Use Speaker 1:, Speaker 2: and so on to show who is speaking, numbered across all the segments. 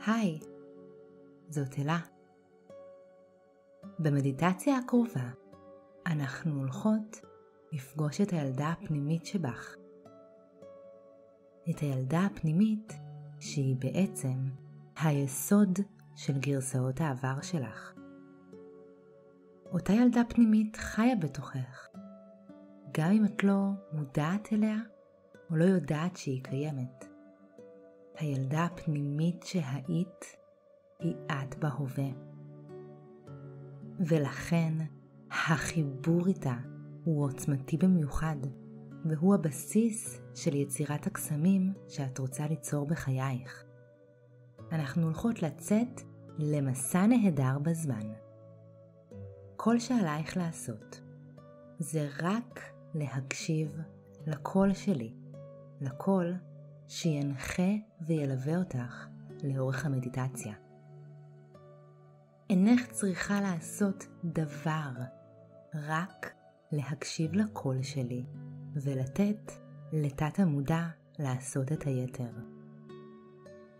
Speaker 1: היי, זאת אלה. במדיטציה הקרובה אנחנו הולכות לפגוש את הילדה הפנימית שבך. את הילדה הפנימית שהיא בעצם היסוד של גרסאות העבר שלך. אותה ילדה פנימית חיה בתוכך, גם אם את לא מודעת אליה או לא יודעת שהיא קיימת. הילדה הפנימית שהיית היא את בהווה. ולכן החיבור איתה הוא עוצמתי במיוחד, והוא הבסיס של יצירת הקסמים שאת רוצה ליצור בחייך. אנחנו הולכות לצאת למסע נהדר בזמן. כל שעלייך לעשות זה רק להקשיב לקול שלי, לקול שינחה וילווה אותך לאורך המדיטציה. אינך צריכה לעשות דבר, רק להקשיב לקול שלי ולתת לתת המודע לעשות את היתר.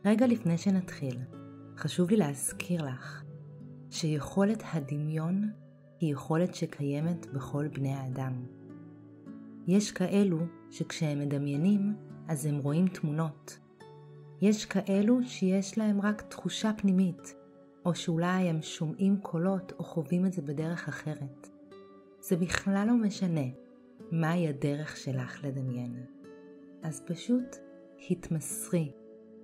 Speaker 1: רגע לפני שנתחיל, חשוב לי להזכיר לך שיכולת הדמיון היא יכולת שקיימת בכל בני האדם. יש כאלו שכשהם מדמיינים אז הם רואים תמונות. יש כאלו שיש להם רק תחושה פנימית, או שאולי הם שומעים קולות או חווים את זה בדרך אחרת. זה בכלל לא משנה מהי הדרך שלך לדמיין. אז פשוט התמסרי,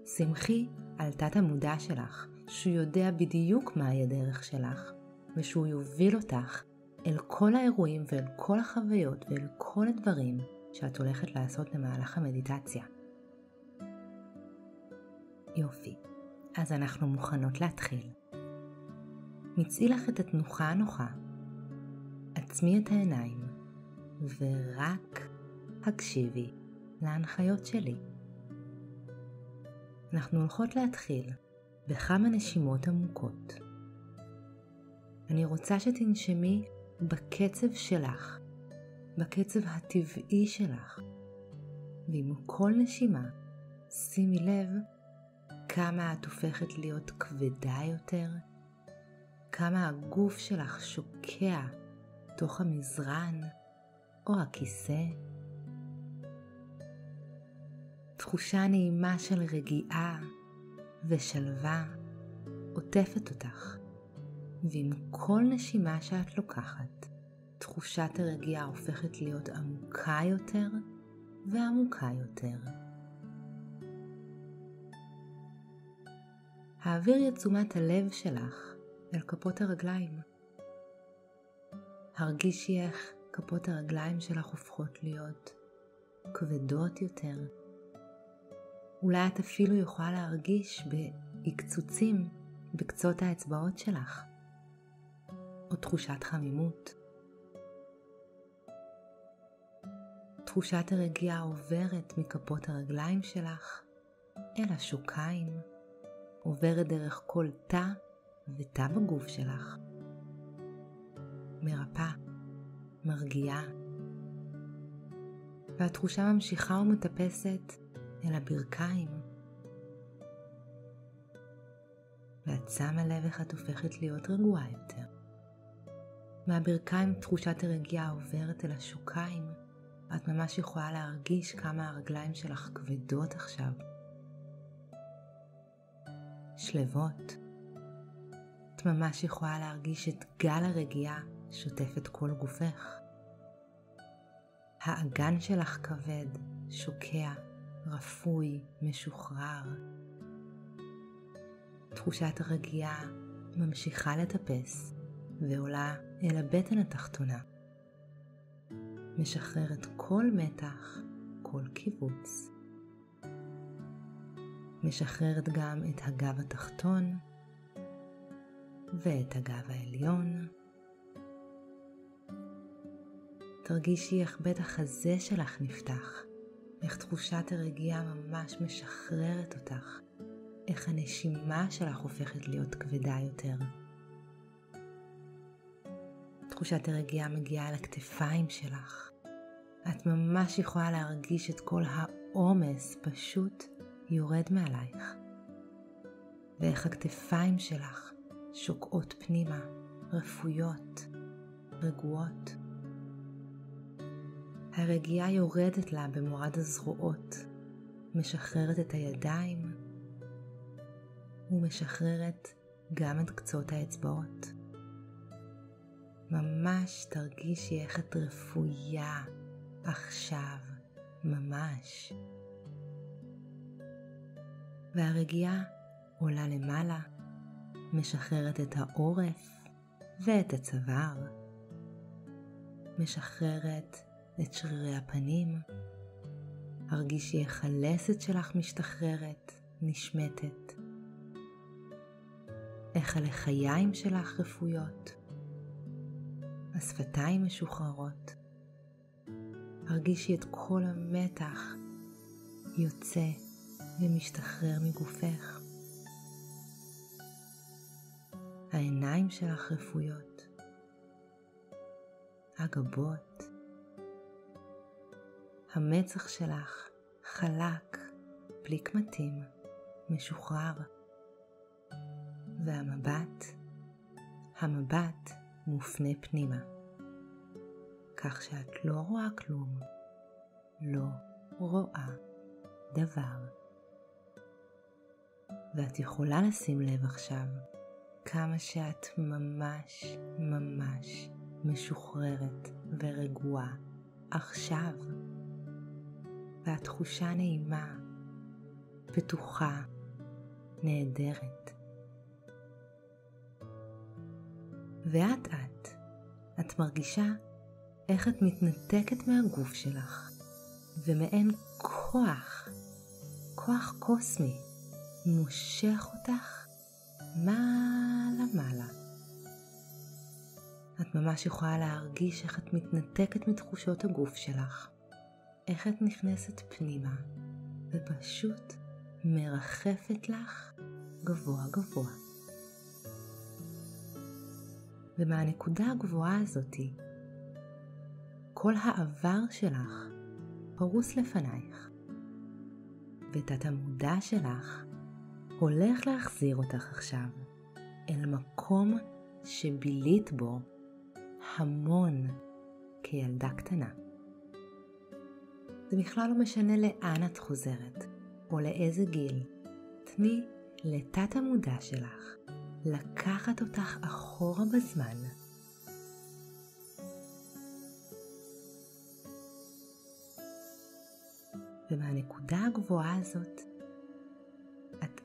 Speaker 1: שמחי על תת המודע שלך, שהוא יודע בדיוק מהי הדרך שלך, ושהוא יוביל אותך אל כל האירועים ואל כל החוויות ואל כל הדברים שאת הולכת לעשות למהלך המדיטציה. יופי, אז אנחנו מוכנות להתחיל. מצאי לך את התנוחה הנוחה, עצמי את העיניים, ורק הקשיבי להנחיות שלי. אנחנו הולכות להתחיל בכמה נשימות עמוקות. אני רוצה שתנשמי בקצב שלך, בקצב הטבעי שלך, ועם כל נשימה שימי לב כמה את הופכת להיות כבדה יותר, כמה הגוף שלך שוקע תוך המזרן או הכיסא. תחושה נעימה של רגיעה ושלווה עוטפת אותך, ועם כל נשימה שאת לוקחת, תחושת הרגיעה הופכת להיות עמוקה יותר ועמוקה יותר. העבירי את תשומת הלב שלך אל כפות הרגליים. הרגישי איך כפות הרגליים שלך הופכות להיות כבדות יותר. אולי את אפילו יכולה להרגיש בהקצוצים בקצות האצבעות שלך, או תחושת חמימות. תחושת הרגיעה עוברת מכפות הרגליים שלך אל השוקיים, עוברת דרך כל תא ותא בגוף שלך. מרפא, מרגיעה. והתחושה ממשיכה ומטפסת אל הברכיים. ואת שמה לב איך את הופכת להיות רגועה יותר. מהברכיים תחושת הרגיעה עוברת אל השוקיים. את ממש יכולה להרגיש כמה הרגליים שלך כבדות עכשיו. שלבות. את ממש יכולה להרגיש את גל הרגיעה שוטף את כל גופך. האגן שלך כבד, שוקע, רפוי, משוחרר. תחושת הרגיעה ממשיכה לטפס ועולה אל הבטן התחתונה. משחררת כל מתח, כל קיבוץ. משחררת גם את הגב התחתון ואת הגב העליון. תרגישי איך בית החזה שלך נפתח, איך תחושת הרגיעה ממש משחררת אותך, איך הנשימה שלך הופכת להיות כבדה יותר. תחושת הרגיעה מגיעה אל הכתפיים שלך. את ממש יכולה להרגיש את כל העומס פשוט יורד מעלייך. ואיך הכתפיים שלך שוקעות פנימה, רפויות, רגועות. הרגיעה יורדת לה במורד הזרועות, משחררת את הידיים ומשחררת גם את קצות האצבעות. ממש תרגישי איך את רפויה עכשיו, ממש. והרגיעה עולה למעלה, משחררת את העורף ואת הצוואר, משחררת את שרירי הפנים. הרגישי איך הלסת שלך משתחררת, נשמטת. איך הלחיים שלך רפויות, השפתיים משוחררות. הרגישי את כל המתח יוצא ומשתחרר מגופך. העיניים שלך רפויות, הגבות, המצח שלך חלק, בלי קמטים, משוחרר. והמבט מופנה פנימה, כך שאת לא רואה כלום, לא רואה דבר. ואת יכולה לשים לב עכשיו כמה שאת ממש ממש משוחררת ורגועה עכשיו. והתחושה נעימה, פתוחה, נהדרת. את מרגישה איך את מתנתקת מהגוף שלך, ומעין כוח קוסמי, מושך אותך מעלה. את ממש יכולה להרגיש איך את מתנתקת מתחושות הגוף שלך, איך את נכנסת פנימה, ופשוט מרחפת לך גבוה. ומהנקודה הגבוהה הזאתי, כל העבר שלך פרוס לפנייך, ותת המודע שלך הולך להחזיר אותך עכשיו אל מקום שבילית בו המון כילדה קטנה. זה בכלל לא משנה לאן את חוזרת או לאיזה גיל. תני לתת המודע שלך לקחת אותך אחורה בזמן. ומהנקודה הגבוהה הזאת,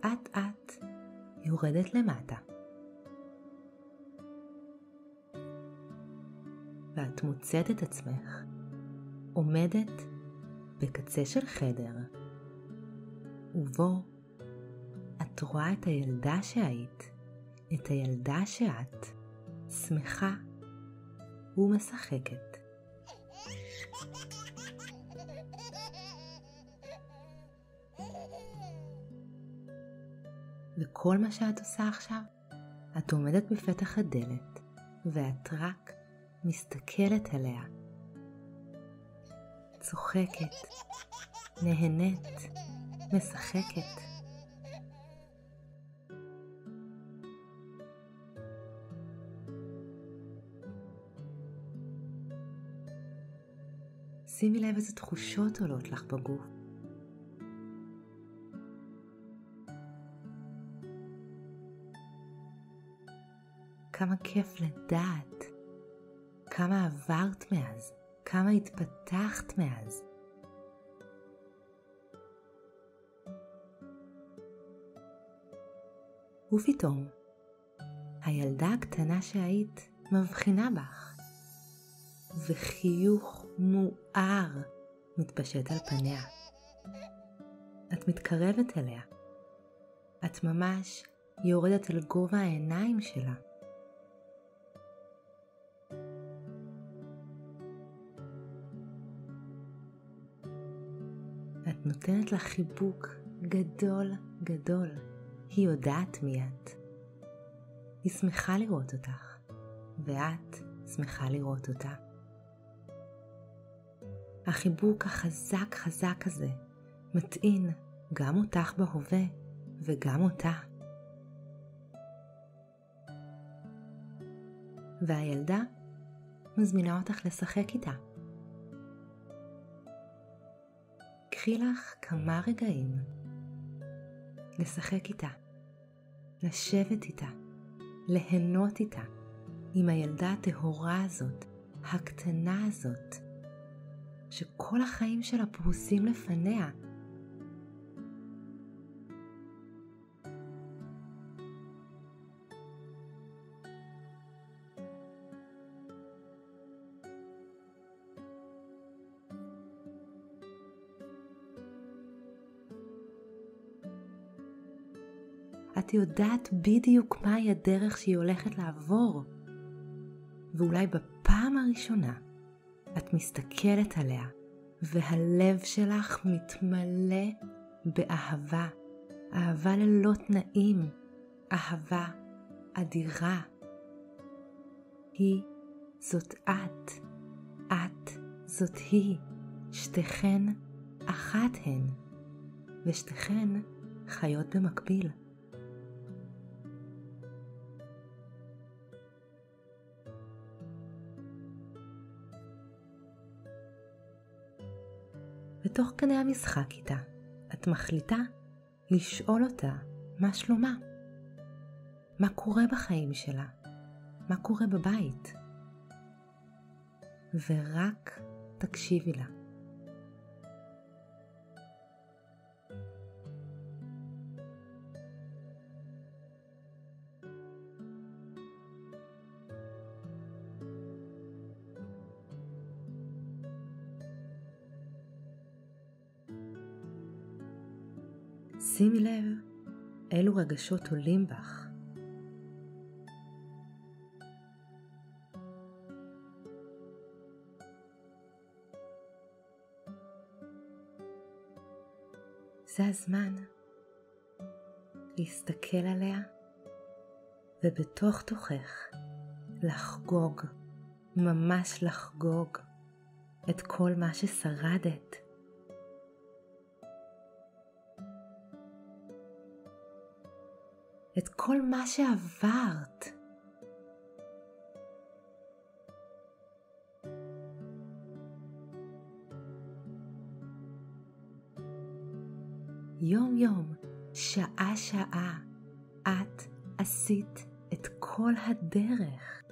Speaker 1: את יורדת למטה. ואת מוצאת את עצמך עומדת בקצה של חדר, ובו את רואה את הילדה שהיית, את הילדה שאת, שמחה ומשחקת. וכל מה שאת עושה עכשיו, את עומדת בפתח הדלת, ואת רק מסתכלת עליה. צוחקת, נהנית, משחקת. שימי לב איזה תחושות עולות לך בגוף. כמה כיף לדעת, כמה עברת מאז, כמה התפתחת מאז. ופתאום, הילדה הקטנה שהיית מבחינה בך, וחיוך מואר מתפשט על פניה. את מתקרבת אליה. את ממש יורדת אל גובה העיניים שלה. את נותנת לה חיבוק גדול גדול. היא יודעת מי את. היא שמחה לראות אותך, ואת שמחה לראות אותה. החיבוק החזק הזה מטעין גם אותך בהווה וגם אותה. והילדה מזמינה אותך לשחק איתה. קחי לך כמה רגעים לשחק איתה, לשבת איתה, ליהנות איתה, עם הילדה הטהורה הזאת, הקטנה הזאת, שכל החיים שלה פרוסים לפניה. את יודעת בדיוק מהי הדרך שהיא הולכת לעבור. ואולי בפעם הראשונה את מסתכלת עליה, והלב שלך מתמלא באהבה, אהבה ללא תנאים, אהבה אדירה. היא זאת את, את זאת היא, שתיכן אחת הן, ושתיכן חיות במקביל. ותוך כדי המשחק איתה, את מחליטה לשאול אותה מה שלומה, מה קורה בחיים שלה, מה קורה בבית, ורק תקשיבי לה. שימי לב אילו רגשות עולים בך. זה הזמן להסתכל עליה ובתוך תוכך לחגוג, ממש לחגוג את כל מה ששרדת. את כל מה שעברת. יום יום, שעה שעה, את עשית את כל הדרך.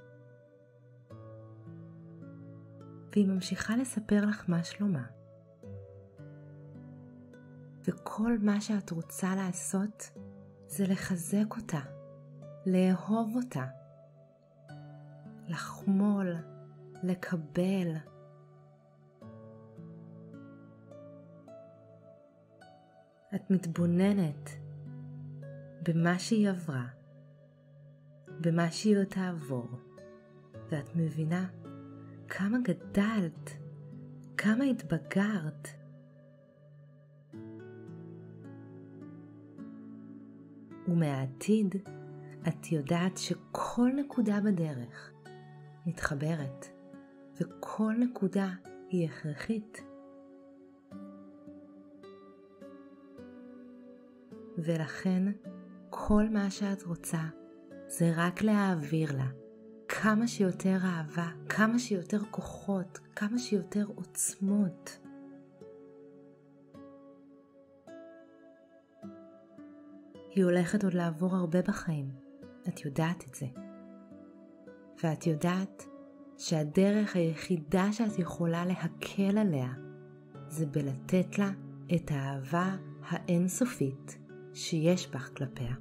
Speaker 1: והיא ממשיכה לספר לך מה שלומה. וכל מה שאת רוצה לעשות זה לחזק אותה, לאהוב אותה, לחמול, לקבל. את מתבוננת במה שהיא עברה, במה שהיא עוד תעבור, ואת מבינה כמה גדלת, כמה התבגרת. ומהעתיד את יודעת שכל נקודה בדרך מתחברת, וכל נקודה היא הכרחית. ולכן כל מה שאת רוצה זה רק להעביר לה כמה שיותר אהבה, כמה שיותר כוחות, כמה שיותר עוצמות. היא הולכת עוד לעבור הרבה בחיים, את יודעת את זה. ואת יודעת שהדרך היחידה שאת יכולה להקל עליה זה בלתת לה את האהבה האינסופית שיש בך כלפיה.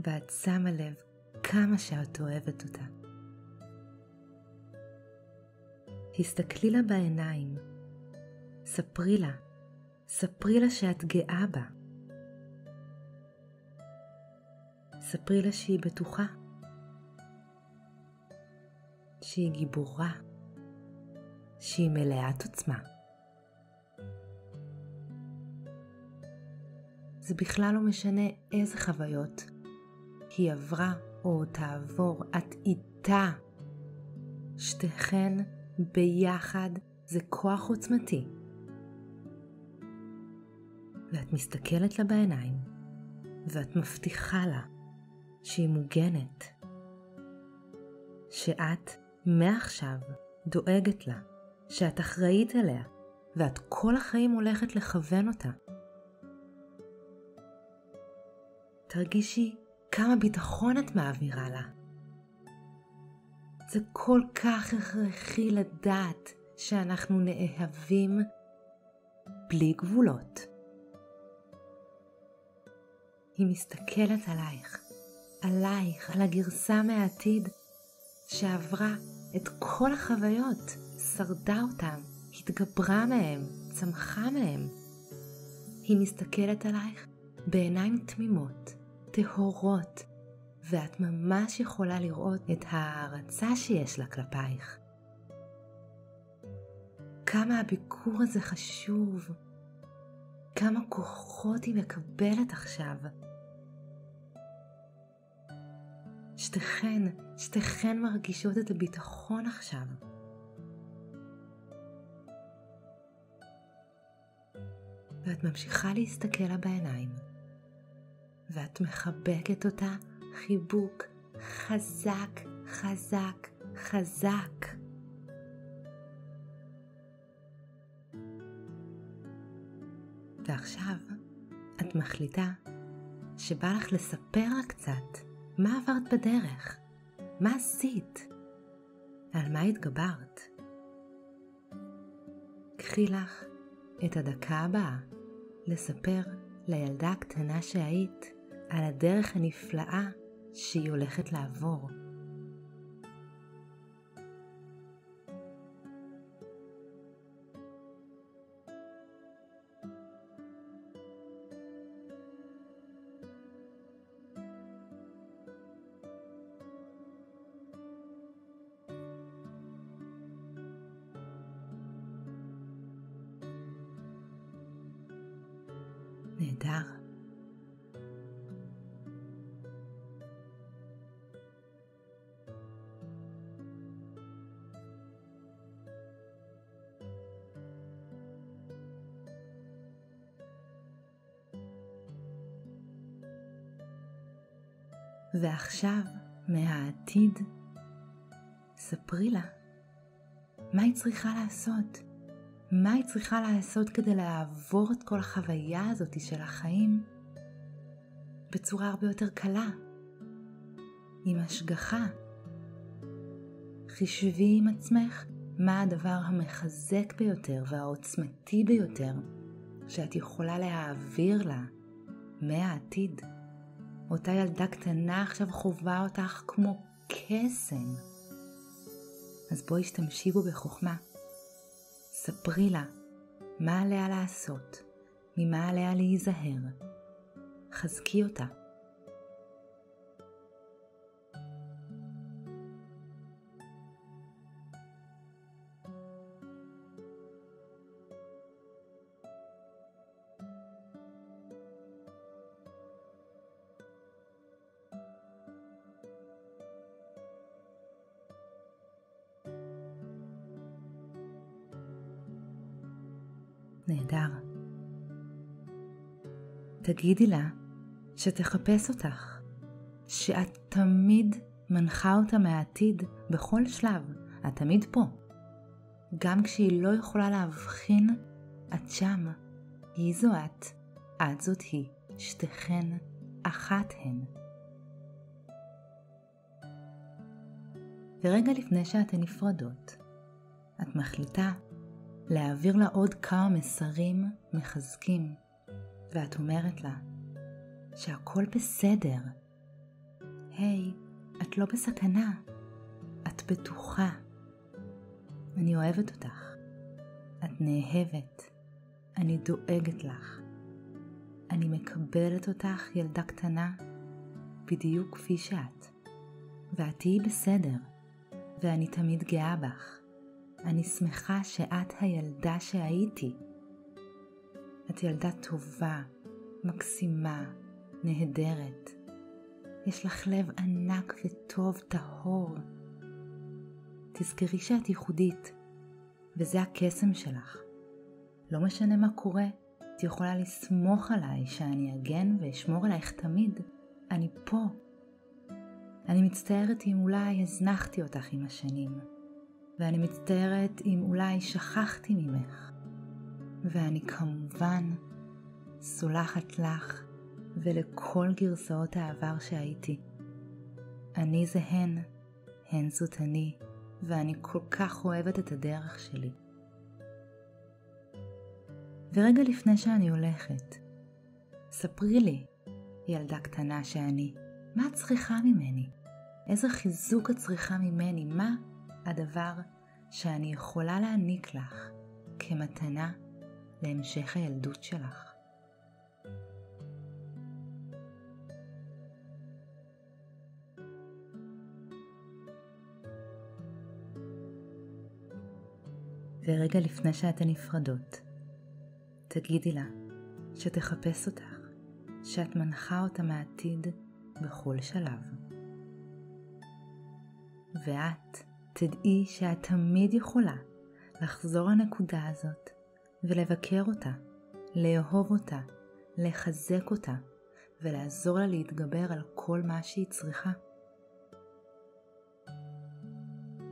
Speaker 1: ואת שמה לב כמה שאת אוהבת אותה. הסתכלי לה בעיניים, ספרי לה שאת גאה בה. ספרי לה שהיא בטוחה, שהיא גיבורה, שהיא מלאת עוצמה. זה בכלל לא משנה איזה חוויות היא עברה או תעבור, את איתה. שתיכן ביחד זה כוח עוצמתי. ואת מסתכלת לה בעיניים, ואת מבטיחה לה שהיא מוגנת, שאת מעכשיו דואגת לה, שאת אחראית עליה, ואת כל החיים הולכת לכוון אותה. תרגישי כמה ביטחון את מעבירה לה. זה כל כך הכרחי לדעת שאנחנו נאהבים בלי גבולות. היא מסתכלת עלייך, על הגרסה מהעתיד שעברה את כל החוויות, שרדה אותם, התגברה מהם, צמחה מהם. היא מסתכלת עלייך בעיניים תמימות, טהורות, ואת ממש יכולה לראות את ההערצה שיש לה כלפייך. כמה הביקור הזה חשוב, כמה כוחות היא מקבלת עכשיו. שתיכן מרגישות את הביטחון עכשיו. ואת ממשיכה להסתכל לה בעיניים, ואת מחבקת אותה חיבוק חזק, חזק, חזק. ועכשיו את מחליטה שבא לך לספר לה קצת מה עברת בדרך, מה עשית, על מה התגברת. קחי לך את הדקה הבאה לספר לילדה הקטנה שהיית על הדרך הנפלאה שהיא הולכת לעבור. נהדר. ועכשיו מהעתיד ספרי לה מה היא צריכה לעשות. מה היא צריכה לעשות כדי לעבור את כל החוויה הזאת של החיים בצורה הרבה יותר קלה, עם השגחה. חישבי עם עצמך מה הדבר המחזק ביותר והעוצמתי ביותר שאת יכולה להעביר לה מהעתיד. אותה ילדה קטנה עכשיו חובה אותך כמו קסם. אז בואי השתמשי בו בחוכמה. ספרי לה מה עליה לעשות, ממה עליה להיזהר. חזקי אותה. נהדר. תגידי לה שתחפש אותך, שאת תמיד מנחה אותה מהעתיד בכל שלב. את תמיד פה. גם כשהיא לא יכולה להבחין, את שם. היא זו את זאת היא, שתיכן אחת הן. ורגע לפני שאתן נפרדות, את מחליטה להעביר לה עוד כמה מסרים מחזקים, ואת אומרת לה שהכל בסדר. היי, את לא בסכנה, את בטוחה. אני אוהבת אותך, את נאהבת, אני דואגת לך. אני מקבלת אותך, ילדה קטנה, בדיוק כפי שאת. ואת תהיי בסדר, ואני תמיד גאה בך. אני שמחה שאת הילדה שהייתי. את ילדה טובה, מקסימה, נהדרת. יש לך לב ענק וטוב, טהור. תזכרי שאת ייחודית, וזה הקסם שלך. לא משנה מה קורה, את יכולה לסמוך עליי שאני אגן ואשמור עלייך תמיד. אני פה. אני מצטערת אם אולי הזנחתי אותך עם השנים, ואני מצטערת אם אולי שכחתי ממך, ואני כמובן סולחת לך ולכל גרסאות העבר שהייתי. אני זה הן זאת אני, ואני כל כך אוהבת את הדרך שלי. ורגע לפני שאני הולכת, ספרי לי, ילדה קטנה שאני, מה את צריכה ממני? איזה חיזוק את צריכה ממני? מה הדבר שאני יכולה להעניק לך כמתנה להמשך הילדות שלך? ורגע לפני שאתן נפרדות, תגידי לה שתחפש אותך, שאת מנחה אותה מהעתיד בכל שלב. ואת תדעי שאת תמיד יכולה לחזור לנקודה הזאת ולבקר אותה, לאהוב אותה, לחזק אותה ולעזור לה להתגבר על כל מה שהיא צריכה.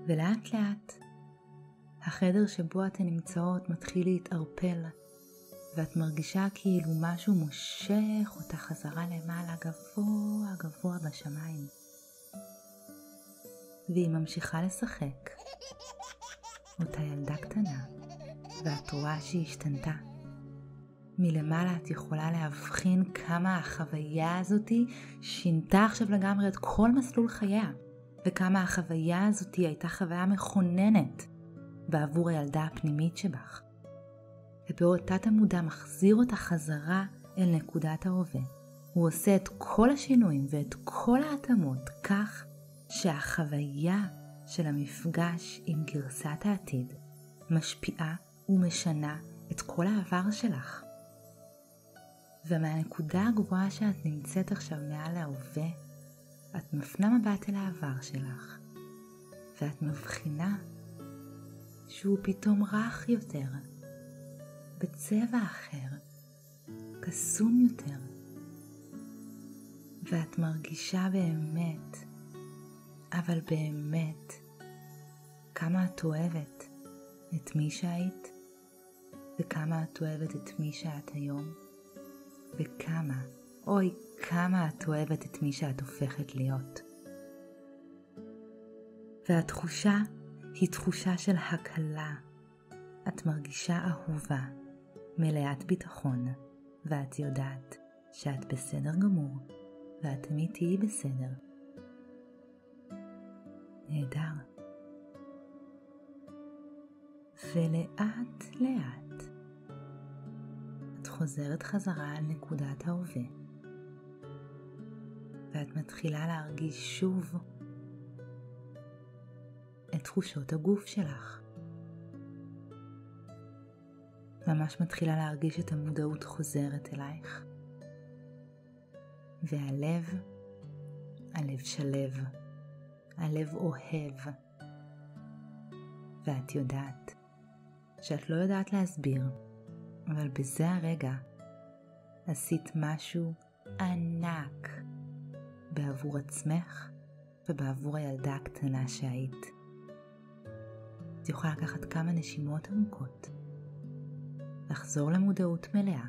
Speaker 1: ולאט לאט החדר שבו אתן נמצאות מתחיל להתערפל, ואת מרגישה כאילו משהו מושך אותה חזרה למעלה גבוה גבוה בשמיים. והיא ממשיכה לשחק, אותה ילדה קטנה, ואת רואה שהיא השתנתה. מלמעלה את יכולה להבחין כמה החוויה הזאתי שינתה עכשיו לגמרי את כל מסלול חייה, וכמה החוויה הזאתי הייתה חוויה מכוננת בעבור הילדה הפנימית שבך. ובעוד תת המודע מחזיר אותה חזרה אל נקודת ההווה, הוא עושה את כל השינויים ואת כל ההתאמות כך שהחוויה של המפגש עם גרסת העתיד משפיעה ומשנה את כל העבר שלך. ומהנקודה הגבוהה שאת נמצאת עכשיו מעל ההווה, את מפנה מבט אל העבר שלך, ואת מבחינה שהוא פתאום רך יותר, בצבע אחר, קסום יותר. ואת מרגישה באמת, אבל באמת, כמה את אוהבת את מי שהיית, וכמה את אוהבת את מי שאת היום, וכמה, אוי, כמה את אוהבת את מי שאת הופכת להיות. והתחושה היא תחושה של הקלה. את מרגישה אהובה, מלאת ביטחון, ואת יודעת שאת בסדר גמור, ואת תמיד תהיי בסדר. נהדר. ולאט לאט את חוזרת חזרה על נקודת ההווה, ואת מתחילה להרגיש שוב את תחושות הגוף שלך. ממש מתחילה להרגיש את המודעות חוזרת אלייך. והלב, הלב שלב, הלב אוהב. ואת יודעת שאת לא יודעת להסביר, אבל בזה הרגע עשית משהו ענק בעבור עצמך ובעבור הילדה הקטנה שהיית. את יכולה לקחת כמה נשימות עמוקות, לחזור למודעות מלאה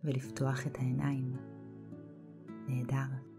Speaker 1: ולפתוח את העיניים. נהדר.